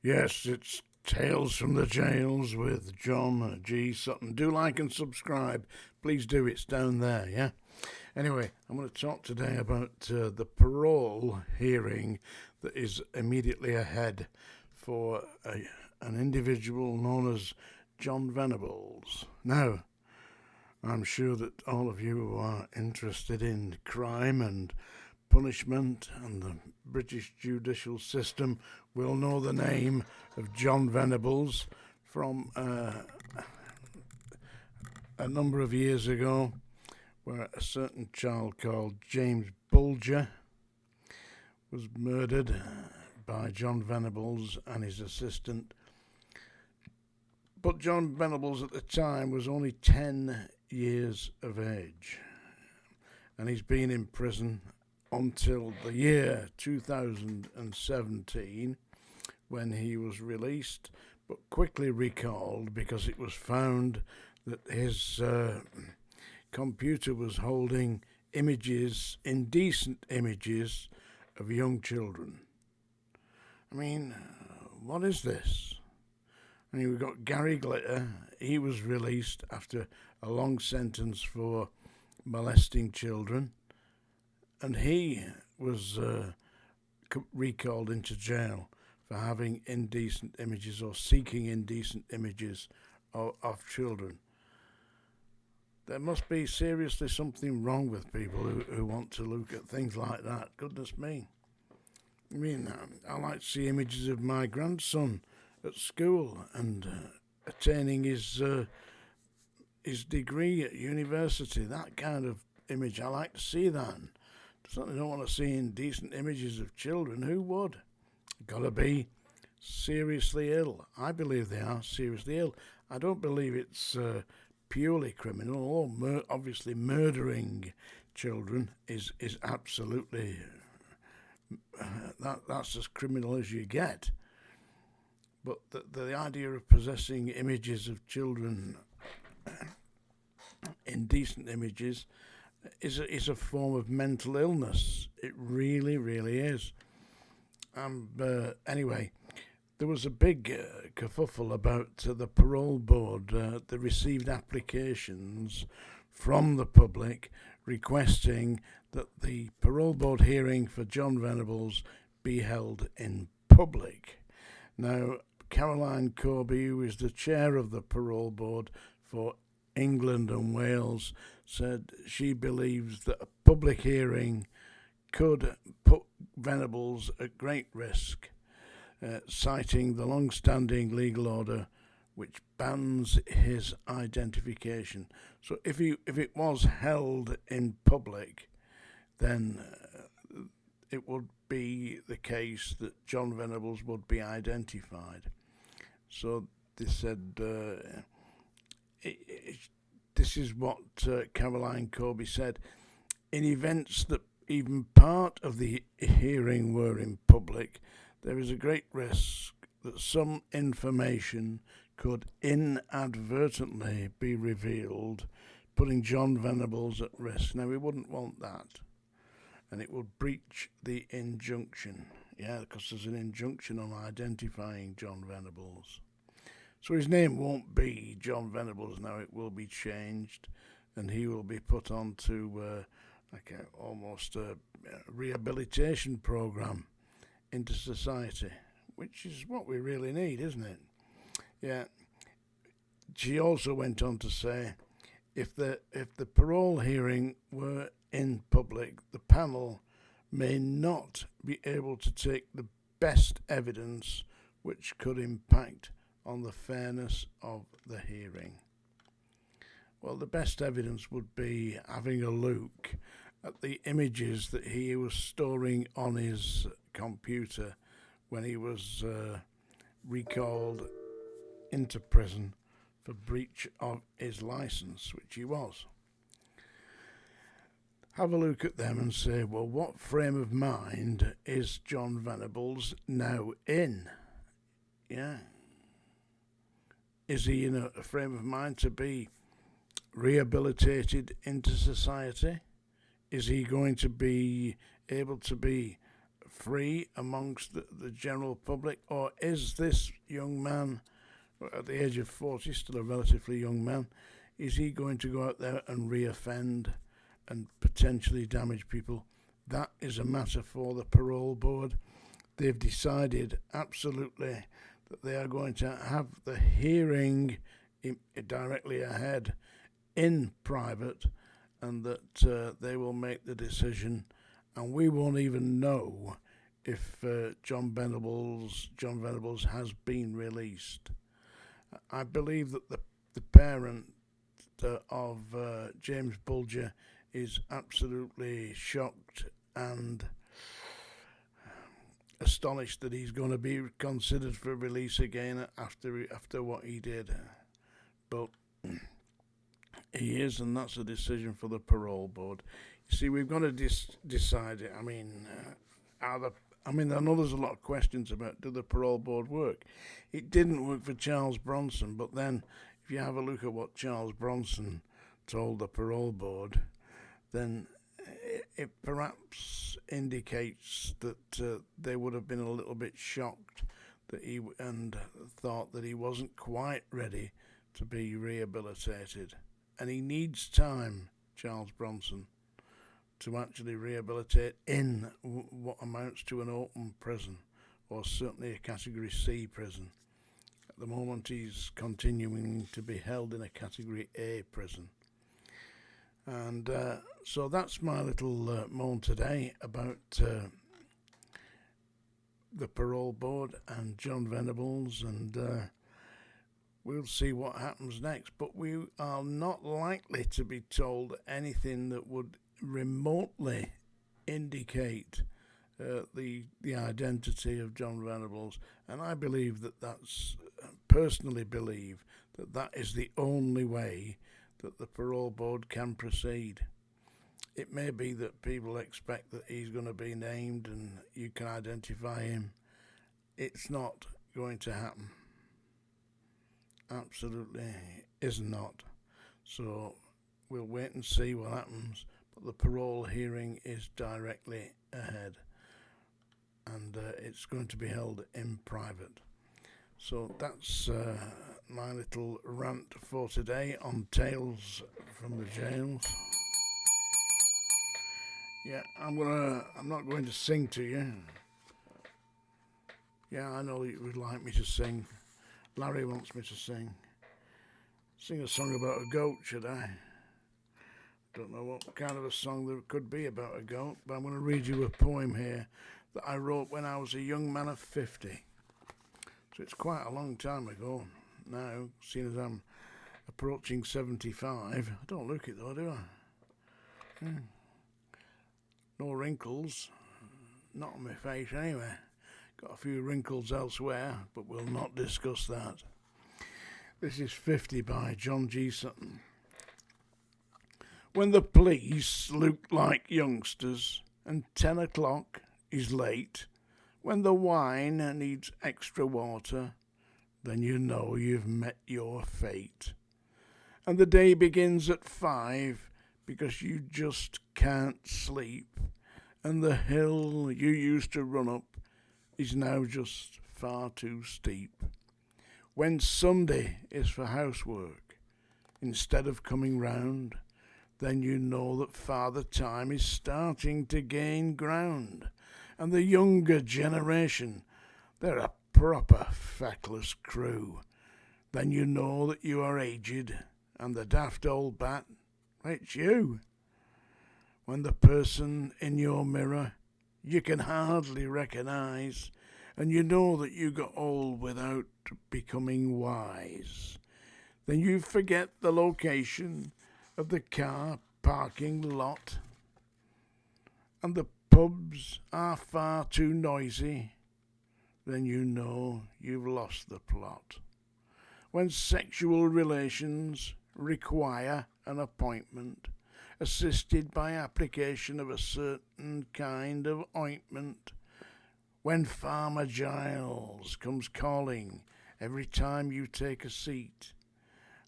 Yes, it's Tales from the Jails with Jon G Sutton. Do like and subscribe. Please do, it's down there, yeah? Anyway, I'm going to talk today about the parole hearing that is immediately ahead for an individual known as Jon Venables. Now, I'm sure that all of you who are interested in crime and punishment and the British judicial system will know the name of Jon Venables from a number of years ago, where a certain child called James Bulger was murdered by Jon Venables and his assistant. But Jon Venables at the time was only 10 years of age, and he's been in prison until the year 2017, when he was released, but quickly recalled because it was found that his computer was holding images, indecent images, of young children. I mean, what is this? I mean, we've got Gary Glitter. He was released after a long sentence for molesting children, and he was recalled into jail for having indecent images or seeking indecent images of children. There must be seriously something wrong with people who want to look at things like that. Goodness me. I mean, I like to see images of my grandson at school and attaining his degree at university. That kind of image, I like to see that. Certainly don't want to see indecent images of children. Who would? Gotta be seriously ill. I believe they are seriously ill. I don't believe it's purely criminal. Obviously, murdering children is absolutely that's as criminal as you get. But the idea of possessing images of children, indecent images, is a form of mental illness. It really, really is. Anyway, there was a big kerfuffle about the parole board. They received applications from the public requesting that the parole board hearing for Jon Venables be held in public. Now, Caroline Corby, who is the chair of the parole board for England and Wales, said she believes that a public hearing could put Venables at great risk, citing the long-standing legal order which bans his identification. So if it was held in public, then it would be the case that Jon Venables would be identified. So they said this is what Caroline Corby said. In events that even part of the hearing were in public, there is a great risk that some information could inadvertently be revealed, putting Jon Venables at risk. Now, we wouldn't want that, and it would breach the injunction. Yeah, because there's an injunction on identifying Jon Venables. So his name won't be Jon Venables now, it will be changed, and he will be put onto almost a rehabilitation program into society, which is what we really need, isn't it? Yeah. She also went on to say, if the parole hearing were in public, the panel may not be able to take the best evidence which could impact on the fairness of the hearing. Well, the best evidence would be having a look at the images that he was storing on his computer when he was recalled into prison for breach of his license, which he was. Have a look at them and say, well, what frame of mind is Jon Venables now in? Yeah. Is he in a frame of mind to be rehabilitated into society? Is he going to be able to be free amongst the general public, or is this young man, at the age of 40, still a relatively young man, is he going to go out there and reoffend and potentially damage people? That is a matter for the parole board. They've decided absolutely that they are going to have the hearing directly ahead in private, and that they will make the decision, and we won't even know if Jon Venables has been released. I believe that the parent of James Bulger is absolutely shocked and astonished that he's going to be considered for release again after what he did. But he is, and that's a decision for the parole board. You see, we've got to decide it. I know there's a lot of questions about, do the parole board work? It didn't work for Charles Bronson, but then if you have a look at what Charles Bronson told the parole board, then it perhaps indicates that they would have been a little bit shocked that and thought that he wasn't quite ready to be rehabilitated. And he needs time, Charles Bronson, to actually rehabilitate in what amounts to an open prison, or certainly a Category C prison. At the moment, he's continuing to be held in a Category A prison. And so that's my little moan today about the parole board and Jon Venables, and we'll see what happens next. But we are not likely to be told anything that would remotely indicate the identity of Jon Venables, and I believe personally believe that is the only way that the parole board can proceed. It may be that people expect that he's going to be named and you can identify him. It's not going to happen. Absolutely is not. So we'll wait and see what happens. But the parole hearing is directly ahead, and it's going to be held in private. So that's my little rant for today on Tales from the Jails. Yeah, I'm not going to sing to you. Yeah, I know you would like me to sing. Larry wants me to sing. Sing a song about a goat, should I? Don't know what kind of a song there could be about a goat, but I'm going to read you a poem here that I wrote when I was a young man of 50. So it's quite a long time ago now, seeing as I'm approaching 75. I don't look it though, do I? No wrinkles, not on my face anyway. Got a few wrinkles elsewhere, but we'll not discuss that. This is 50 by G Sutton. When the police look like youngsters and 10 o'clock is late, when the wine needs extra water, then you know you've met your fate. And the day begins at 5 because you just can't sleep, and the hill you used to run up is now just far too steep. When Sunday is for housework instead of coming round, then you know that Father Time is starting to gain ground, and the younger generation, they're a proper feckless crew. Then you know that you are aged, and the daft old bat, it's you. When the person in your mirror you can hardly recognise, and you know that you got old without becoming wise, then you forget the location of the car parking lot, and the pubs are far too noisy, then you know you've lost the plot. When sexual relations require an appointment, assisted by application of a certain kind of ointment, when Farmer Giles comes calling every time you take a seat,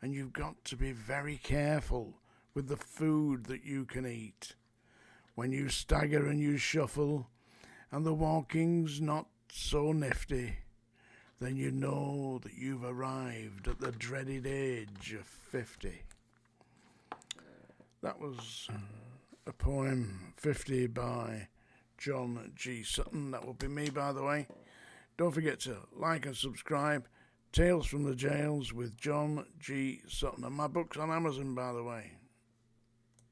and you've got to be very careful with the food that you can eat. When you stagger and you shuffle, and the walking's not so nifty, then you know that you've arrived at the dreaded age of 50. That was a poem, 50, by Jon G Sutton. That will be me, by the way. Don't forget to like and subscribe. Tales from the Jails with Jon G Sutton. And my book's on Amazon, by the way.